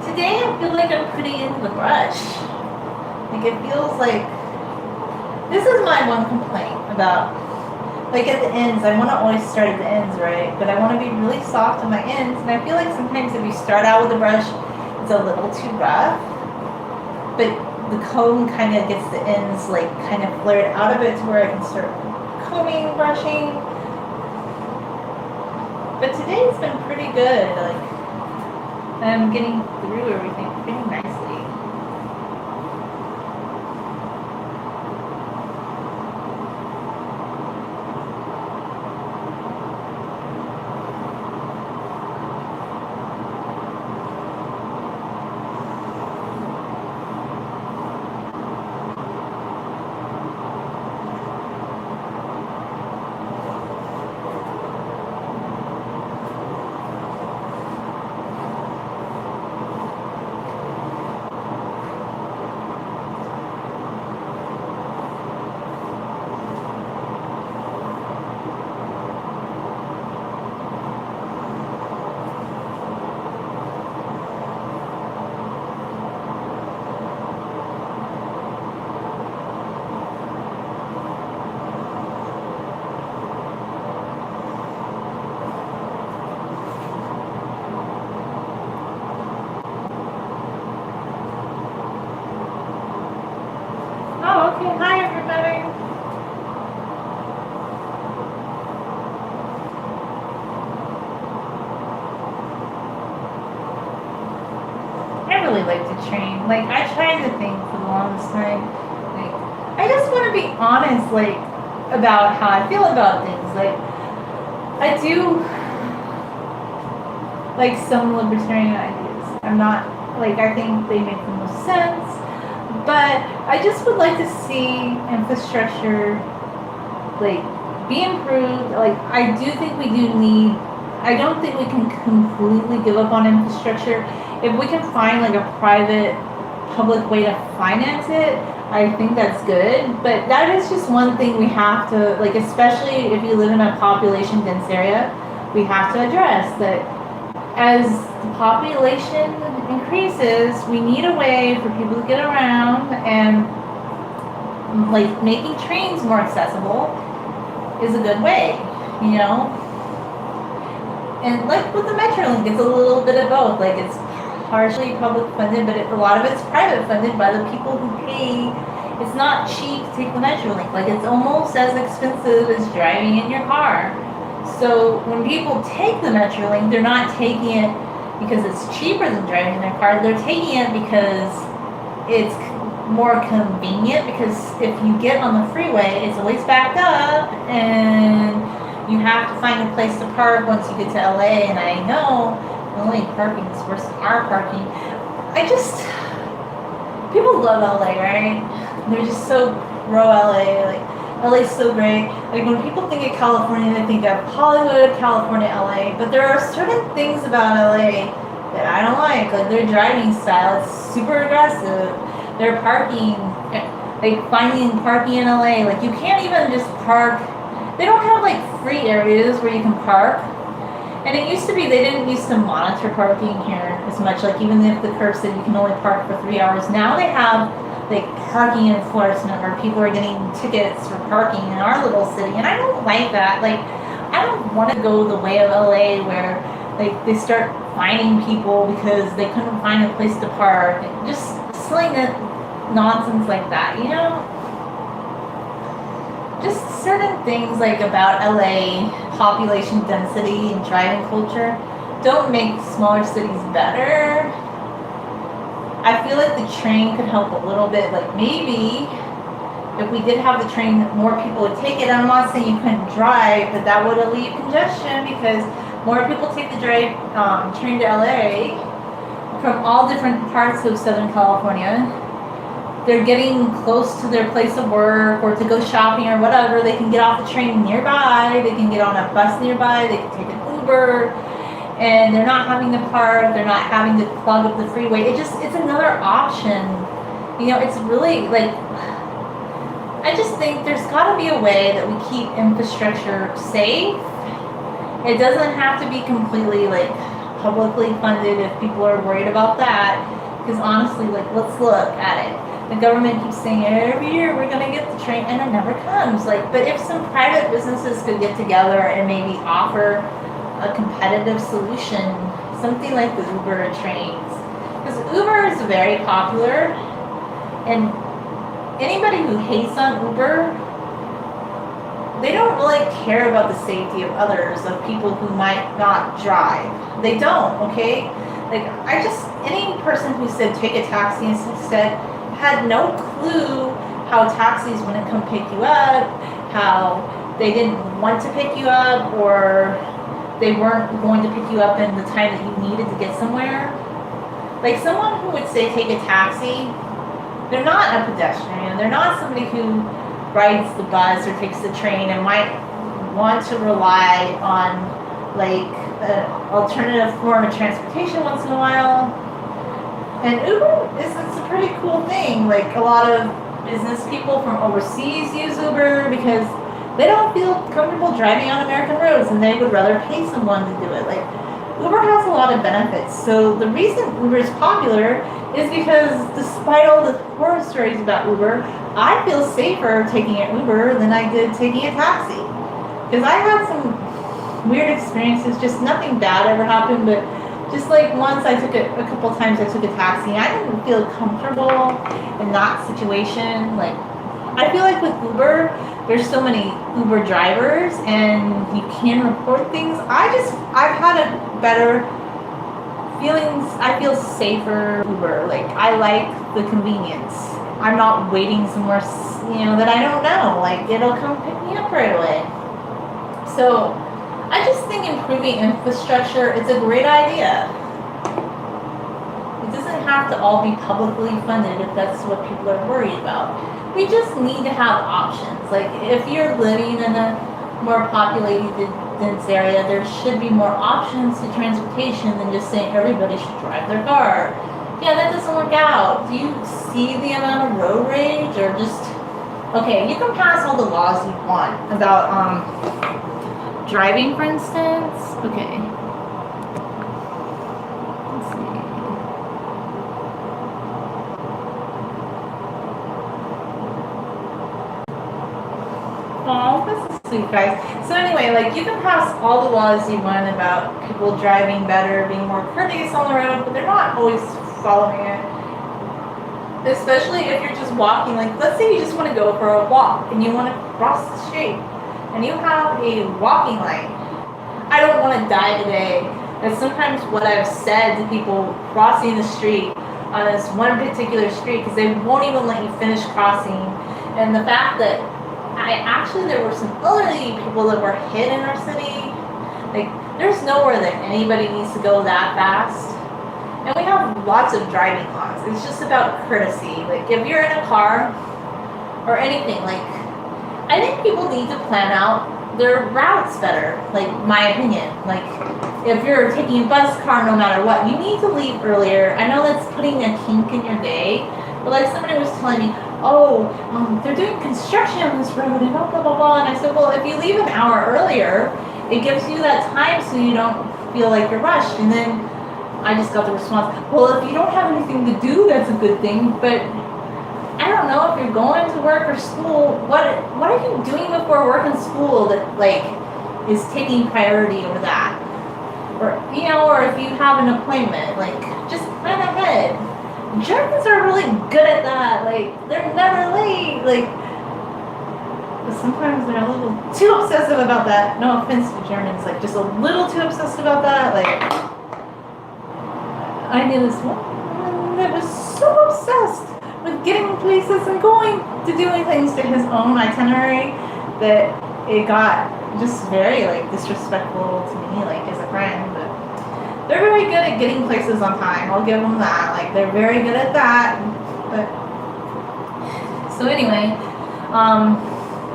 Today I feel like I'm pretty into the brush. Like it feels like, this is my one complaint about like at the ends, I want to always start at the ends, right? But I want to be really soft on my ends, and I feel like sometimes if you start out with a brush, it's a little too rough, but the comb kind of gets the ends like kind of flared out of it to where I can start combing, brushing. But today it's been pretty good. Like I'm getting through everything pretty nicely. Oh, okay. Hi, everybody. I really like to train. Like, I tried to think for the longest time. Like, I just want to be honest, like, about how I feel about things. Like, I do like some libertarian ideas. I'm not, like, I think they make the most sense. But I just would like to see infrastructure, like, be improved. Like, I do think we do need, I don't think we can completely give up on infrastructure. If we can find, like, a private, public way to finance it, I think that's good. But that is just one thing we have to, like, especially if you live in a population dense area, we have to address that as the population increases, we need a way for people to get around, and like making trains more accessible is a good way, you know? And like with the Metrolink, it's a little bit of both. Like it's partially public funded, but a lot of it's private funded by the people who pay. It's not cheap to take the Metrolink. Like it's almost as expensive as driving in your car. So when people take the Metrolink, they're not taking it because it's cheaper than driving in their car. They're taking it because it's more convenient, because if you get on the freeway, it's always backed up and you have to find a place to park once you get to LA. And I know LA parking is worse than our parking. People love LA, right? They're just so pro LA. Like, LA's so great. Like when people think of California, they think of Hollywood, California, LA. But there are certain things about LA that I don't like. Like their driving style, it's super aggressive. Their parking, like finding parking in LA, like you can't even just park. They don't have like free areas where you can park. And it used to be, they didn't used to monitor parking here as much. Like even if the curb said you can only park for 3 hours, now they have like parking enforcement where people are getting tickets for parking in our little city, and I don't like that. Like I don't want to go the way of LA where like they start fining people because they couldn't find a place to park, and just silly nonsense like that, you know? Just certain things like about LA population density and driving culture don't make smaller cities better. I feel like the train could help a little bit. Like maybe if we did have the train, more people would take it. I'm not saying you couldn't drive, but that would alleviate congestion because more people take the train to LA from all different parts of Southern California. They're getting close to their place of work or to go shopping or whatever. They can get off the train nearby. They can get on a bus nearby. They can take an Uber. And they're not having to park, they're not having to clog up the freeway. It's another option. You know, it's really like, I just think there's gotta be a way that we keep infrastructure safe. It doesn't have to be completely like publicly funded if people are worried about that. Because honestly, like let's look at it. The government keeps saying every year we're gonna get the train, and it never comes. Like, but if some private businesses could get together and maybe offer a competitive solution, something like the Uber trains, because Uber is very popular, and anybody who hates on Uber, they don't really care about the safety of others, of people who might not drive. They don't, okay? Like, any person who said take a taxi instead had no clue how taxis wouldn't come pick you up, how they didn't want to pick you up, or they weren't going to pick you up in the time that you needed to get somewhere. Like, someone who would say take a taxi, they're not a pedestrian. They're not somebody who rides the bus or takes the train and might want to rely on, like, an alternative form of transportation once in a while. And Uber it's a pretty cool thing. Like, a lot of business people from overseas use Uber because they don't feel comfortable driving on American roads, and they would rather pay someone to do it. Like, Uber has a lot of benefits. So the reason Uber is popular is because despite all the horror stories about Uber, I feel safer taking an Uber than I did taking a taxi. Because I had some weird experiences, just nothing bad ever happened, but just like once a couple times I took a taxi, and I didn't feel comfortable in that situation. Like, I feel like with Uber, there's so many Uber drivers and you can report things. I've had a better feelings. I feel safer Uber. Like, I like the convenience. I'm not waiting somewhere, that I don't know. Like, it'll come pick me up right away. So I just think improving infrastructure, it's a great idea. It doesn't have to all be publicly funded if that's what people are worried about. We just need to have options. Like, if you're living in a more populated, dense area, there should be more options to transportation than just saying everybody should drive their car. Yeah, that doesn't work out. Do you see the amount of road rage, or just, okay, you can pass all the laws you want about driving, for instance. Okay. Let's see. Oh, this is sweet, guys. So anyway, like, you can pass all the laws you want about people driving better, being more courteous on the road, but they're not always following it. Especially if you're just walking. Like, let's say you just want to go for a walk and you want to cross the street and you have a walking light. I don't want to die today. That's sometimes what I've said to people crossing the street on this one particular street, because they won't even let you finish crossing. And the fact that there were some elderly people that were hit in our city. Like, there's nowhere that anybody needs to go that fast. And we have lots of driving laws. It's just about courtesy. Like, if you're in a car or anything, like, I think people need to plan out their routes better. Like, my opinion. Like, if you're taking a bus, car, no matter what, you need to leave earlier. I know that's putting a kink in your day, but like somebody was telling me, they're doing construction on this road and blah, blah, blah, blah. And I said, well, if you leave an hour earlier, it gives you that time so you don't feel like you're rushed. And then I just got the response, well, if you don't have anything to do, that's a good thing. But I don't know, if you're going to work or school, what are you doing before work and school that, like, is taking priority over that? Or, or if you have an appointment, like, just plan ahead. Germans are really good at that. Like, they're never late. Like, but sometimes they're a little too obsessive about that. No offense to Germans, like, just a little too obsessed about that. Like, I knew this one that was so obsessed with getting places and going to doing things to his own itinerary that it got just very, like, disrespectful to me, like, as a friend. But they're very good at getting places on time. I'll give them that. Like, they're very good at that. But so anyway,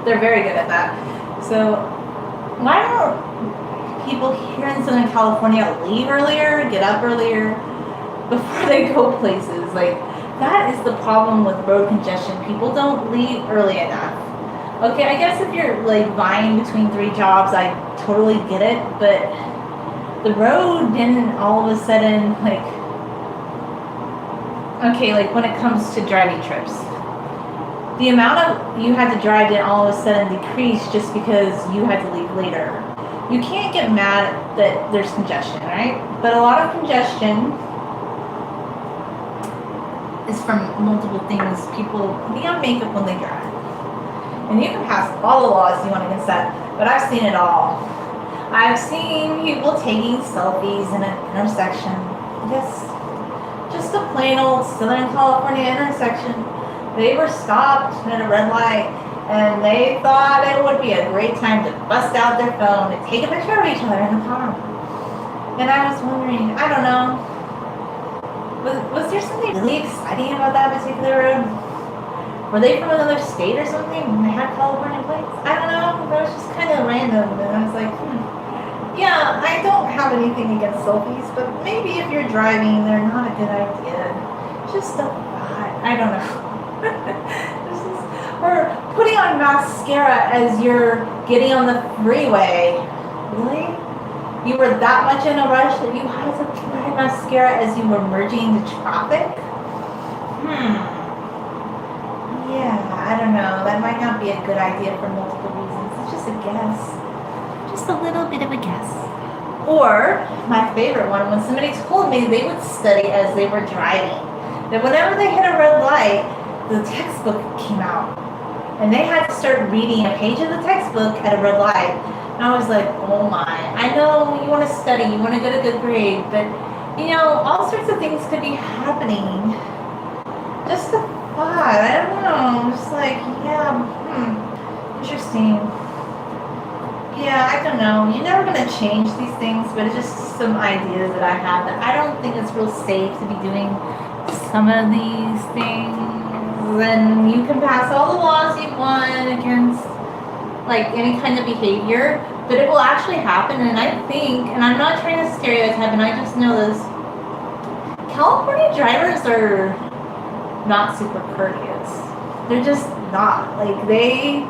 they're very good at that. So why don't people here in Southern California leave earlier, get up earlier before they go places? Like, that is the problem with road congestion. People don't leave early enough. Okay, I guess if you're, like, vying between 3 jobs, I totally get it, but the road didn't all of a sudden, like, okay, like when it comes to driving trips, the amount of you had to drive didn't all of a sudden decrease just because you had to leave later. You can't get mad that there's congestion, right? But a lot of congestion is from multiple things. People be on makeup when they drive. And you can pass all the laws you want against that, but I've seen it all. I've seen people taking selfies in an intersection. Just a plain old Southern California intersection. They were stopped at a red light and they thought it would be a great time to bust out their phone and take a picture of each other in the car. And I was wondering, I don't know, was there something really exciting about that particular road? Were they from another state or something and they had California plates? I don't know, that was just kind of random. And I was like, yeah, I don't have anything against selfies, but maybe if you're driving, they're not a good idea. Just a thought. I don't know. Or putting on mascara as you're getting on the freeway. Really? You were that much in a rush that you had to apply mascara as you were merging into traffic? Yeah, I don't know. That might not be a good idea for multiple reasons. It's just a guess. Just a little bit of a guess. Or, my favorite one, when somebody told me they would study as they were driving. That whenever they hit a red light, the textbook came out. And they had to start reading a page of the textbook at a red light. And I was like, oh my. I know you want to study, you want to get a good grade, but, you know, all sorts of things could be happening. Just a thought. I don't know. I'm just like, yeah, interesting. Yeah, I don't know. You're never going to change these things, but it's just some ideas that I have that I don't think it's real safe to be doing some of these things. Then you can pass all the laws you want against like any kind of behavior, but it will actually happen. And I think, and I'm not trying to stereotype, and I just know this, California drivers are not super courteous. They're just not. Like they,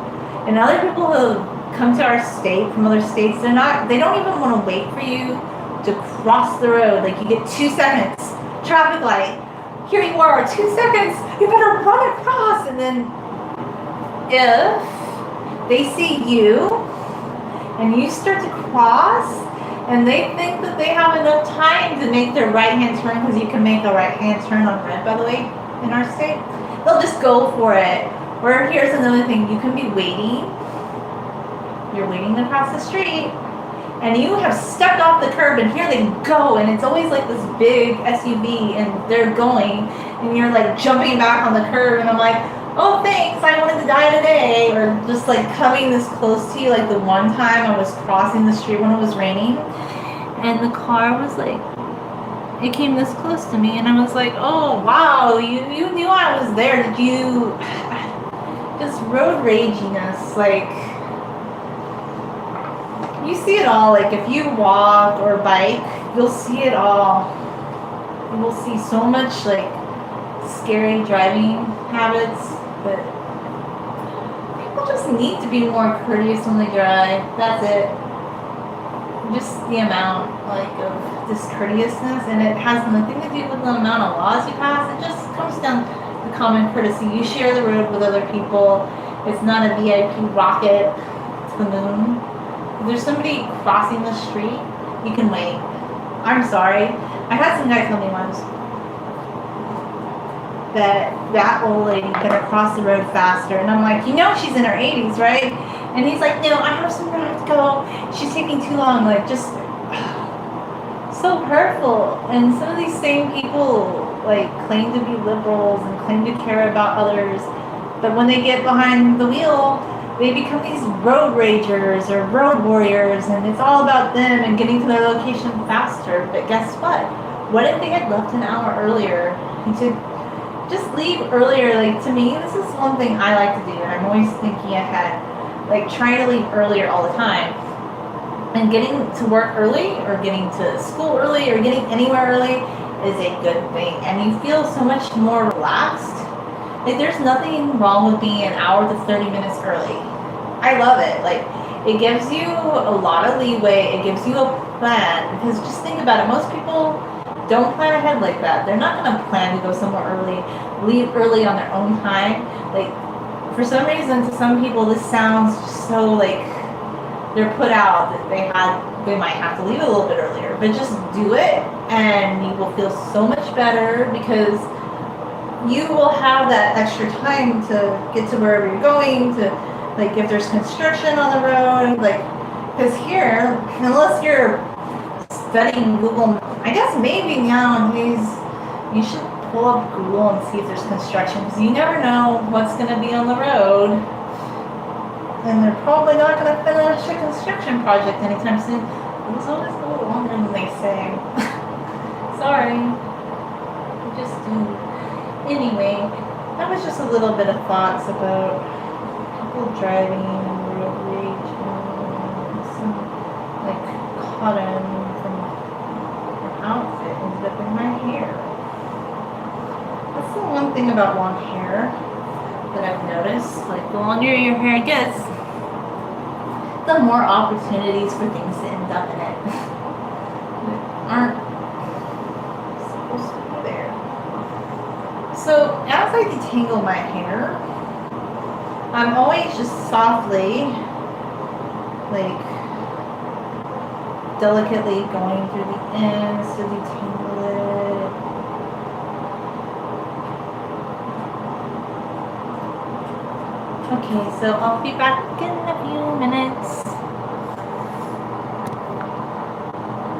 and other people who come to our state from other states, they don't even want to wait for you to cross the road. Like you get 2 seconds, traffic light, here you are, 2 seconds, you better run across. And then if they see you and you start to cross and they think that they have enough time to make their right hand turn, because you can make a right hand turn on red, by the way, in our state, they'll just go for it. Or here's another thing, you can be waiting, you're waiting to cross the street, and you have stepped off the curb, and here they go, and it's always like this big SUV, and they're going, and you're like jumping back on the curb, and I'm like, oh thanks, I wanted to die today. Or just like coming this close to you. Like the one time I was crossing the street when it was raining, and the car was like, it came this close to me, and I was like, oh wow, you knew I was there. Did you just road raginess? Like, you see it all. Like if you walk or bike, you'll see it all. You will see so much like scary driving habits, but people just need to be more courteous when they drive. That's it. Just the amount like of discourteousness, and it has nothing to do with the amount of laws you pass. It just comes down to common courtesy. You share the road with other people. It's not a VIP rocket to the moon. If there's somebody crossing the street, you can wait. I'm sorry. I had some guy tell me once that old lady better cross the road faster. And I'm like, you know she's in her 80s, right? And he's like, no, I have somewhere I have to go. She's taking too long. Like, just so hurtful. And some of these same people, like, claim to be liberals and claim to care about others. But when they get behind the wheel, they become these road ragers or road warriors, and it's all about them and getting to their location faster. But guess what? What if they had left an hour earlier? And to just leave earlier, like, to me, this is one thing I like to do, and I'm always thinking ahead. Like, trying to leave earlier all the time. And getting to work early, or getting to school early, or getting anywhere early is a good thing. And you feel so much more relaxed. Like, there's nothing wrong with being an hour to 30 minutes early. I love it. Like, it gives you a lot of leeway. It gives you a plan. Because just think about it. Most people don't plan ahead like that. They're not gonna plan to go somewhere early, leave early on their own time. Like, for some reason, to some people, this sounds just so like they're put out that they might have to leave a little bit earlier. But just do it, and you will feel so much better because you will have that extra time to get to wherever you're going. To, like, if there's construction on the road, like, because here, unless you're studying Google, I guess maybe nowadays you should pull up Google and see if there's construction, because you never know what's going to be on the road, and they're probably not going to finish a construction project anytime soon. Those always go longer than they say. Sorry, I just do. Anyway, that was just a little bit of thoughts about people driving and road rage and some like cotton from an outfit ended up in my hair. That's the one thing about long hair that I've noticed. Like, the longer your hair gets, the more opportunities for things to end up in it that aren't supposed to be there. So as I detangle my hair, I'm always just softly, like, delicately going through the ends to detangle it. Okay, so I'll be back in a few minutes.